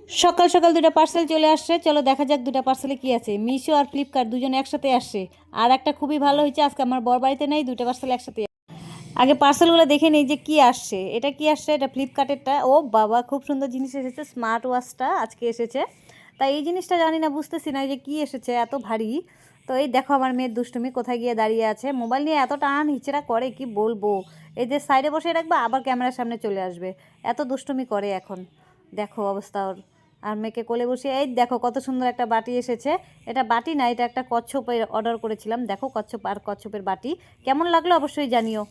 সকাল সকাল দুটো পার্সেল চলে আসছে, চলো দেখা যাক দুটো পার্সেলে কি আছে। মিশো আর ফ্লিপকার্ট দুজনে একসাথে আসছে। আর একটা খুবই ভালো হয়েছে, আজকে আমার বর বাড়িতে নেই, দুটো পার্সেল একসাথে। আগে পার্সেলগুলো দেখে নিই যে কি আসছে। এটা কি আসছে? এটা ফ্লিপকার্টেরটা। ও বাবা, খুব সুন্দর জিনিস এসেছে। স্মার্ট ওয়াচটা আজকে এসেছে। তাই এই জিনিসটা জানি না, বুঝতেছি না যে কি এসেছে, এত ভারী। তো এই দেখো আমার মেয়ের দুষ্টুমি কোথায় গিয়ে দাঁড়িয়ে আছে, মোবাইল নিয়ে এত টান হিচড়া করে কি বলবো। এই যে সাইডে বসে রাখবে, আবার ক্যামেরার সামনে চলে আসবে, এত দুষ্টুমি করে এখন। দেখো অবস্থা ওর। আর মেয়েকে কোলে বসে, এই দেখো কত সুন্দর একটা বাটি এসেছে। এটা বাটি না, এটা একটা কচ্ছপের অর্ডার করেছিলাম। দেখো কচ্ছপ আর কচ্ছপের বাটি কেমন লাগলো অবশ্যই জানিও।